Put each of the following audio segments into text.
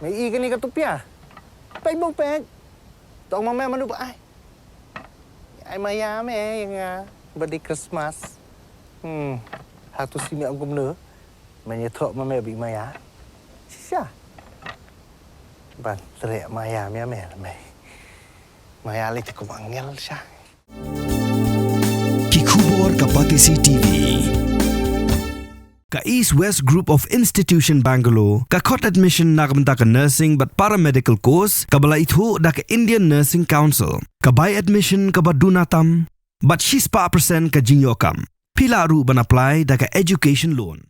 Mày y cái này cái tụp à? Bánh bông bẹt. Tao mà mẹ mà núp ai mà ya mẹ yang birthday Christmas. Satu si mẹ ông cũng nữa. Mày nhớ thọ mà mẹ bị mày á. Sao? Bạn trẻ mày ya mẹ là mày. Mày ya lấy thì cũng angel sao? Kikubor Kapatisi TV. Ka East West Group of Institution Bangalore, ka khot admission nakamta ka nursing but paramedical course, ka bala ithu da ka Indian Nursing Council, ka buy admission ka badunatam, but 6% ka jinyokam. Pila ru ban apply da ka education loan.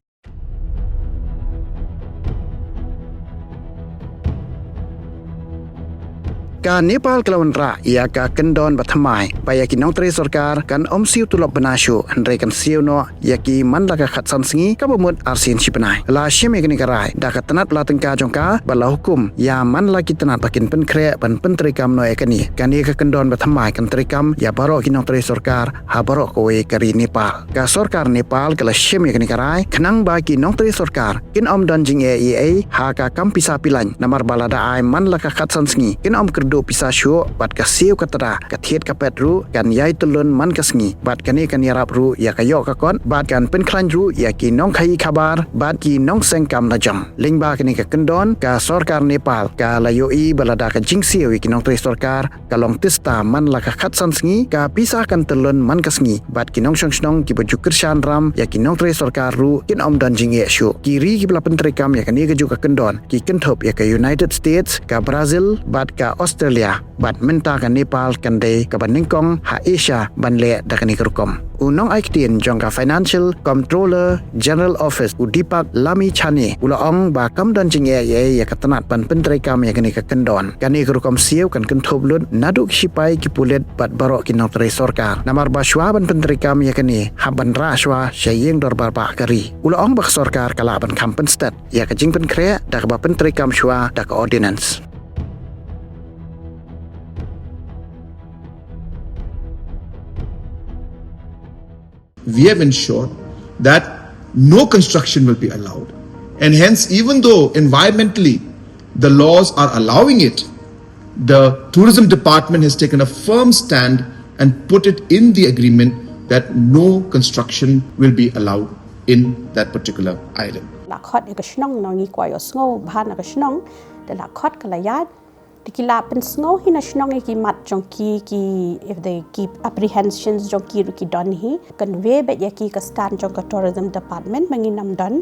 Ka Nepal kelawan ra ia ka kendon bathamai payaki Nongtrei Sorkar kan Siew Tulop Shuh Nongtrei kan Siew no yaki Manla ka khatsan Sngi ka bumut arsin Shibnai la sheme kini karai da ka tanat latengka jongka bala hukum ya Manla ki tanat bakin penkre ban pentrikam no ekani kan ia ka kendon bathamai kan trikam ya baro ki Nongtrei Sorkar ha baro kowe kari Nepal ka Sorkar Nepal kala sheme kini karai khnang ba ki Nongtrei Sorkar kin don jing e ha ka kampisa pilan namar balada ai Manla ka khatsan Sngi kin do pisa Shuh bat ka Siew katara ka thiet ka petru kan yai tulun man ka Sngi bat kani kan yarap ru ya ka yo ka kon bat kan pen khlan ru ya ki nong khai khabar bat ki nong seng kam na jang lingba kani ka kendon ka Sorkar Nepal ka layo i balada ka jing Siew ki Nongtrei Sorkar ka long tista man la ka khatsan Sngi ka pisa kan tulun man ka Sngi bat ki nong shong ki baju kirshan ram ya ki Nongtrei Sorkar ru kin don jing e Shuh ki ri ki bla pentri kam ya kani ka ju ka kendon ki kenthop ya ka United States ka Brazil bat ka Australia bat menta ka Nepal kan de ka baningkong ha Asia ban le da kani kerukom unong aiktien jongka Financial Controller General Office udipak lami chani ulaong ba kam dan jing ye ya katanat ban pentrai kam ya kani ka kendon kani kerukom Siew kan kenthop lut naduk sipai ki pulet bat barok ki Nongtrei Sorkar namar ba shwa ban pentrai kam ya kani haban ra shwa syayeng dor barba kari ulaong ba Sorkar kala ban kam penstat ya ka jing pen kre da ka ba pentrai kam shwa da ka ordinance. We have ensured that no construction will be allowed. And hence, even though environmentally the laws are allowing it, the tourism department has taken a firm stand and put it in the agreement that no construction will be allowed in that particular island. Lakot ikashnong nongi kwayo sngo bahan ikashnong de lakot kalayat dikila pen sngo hinashnong iki mat jongki ki if they keep apprehensions jongki ruki don hi convey bet yaki ka stand jong ka tourism department manginam don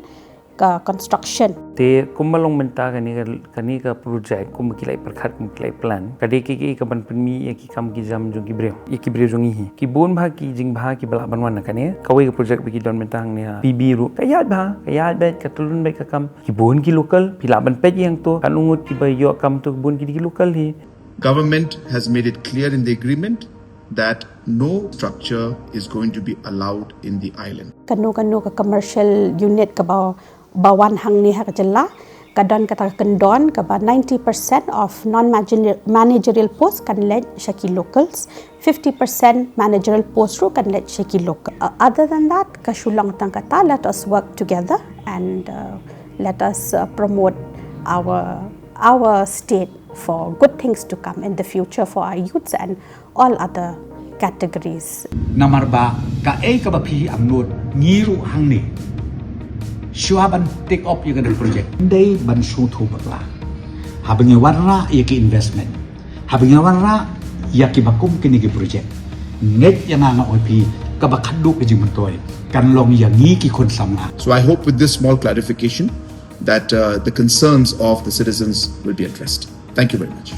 ka construction te kumalong menta kani ka project kum kilai perkhat kum kilai plan kade ki ka ban penmi ki kam ki jam jong ki bre jong hi ki bon bha ki jing bha ki bala banwan kane kawai ka project bi ki don mentang ne pb ru kayat bet ka tulun bet ka kam ki bon ki local pila ban pej yang to kan ungut ki ba yo kam to bon ki local hi. Government has made it clear in the agreement that no structure is going to be allowed in the island. Kanu ka commercial unit ka bawan hang ni ha kajalla kadon kata kendon ka ba 90% of non managerial posts kan led shaki locals 50% managerial posts ru kan led shaki local other than that ka shulang tang kata let us work together and let us promote our state for good things to come in the future for our youths and all other categories. Namar ba ka ka ba phi amnot ngiru hang ni Shuh ban take up yung ganun project. Hindi ban Shuh bakla. Habang yung warra yaki investment. Habang yung warra yaki bakum kinigi project. Nget yung nga opi kabakado ka jimuntoy. Kanlong yangi ki konsama. So I hope with this small clarification that the concerns of the citizens will be addressed. Thank you very much.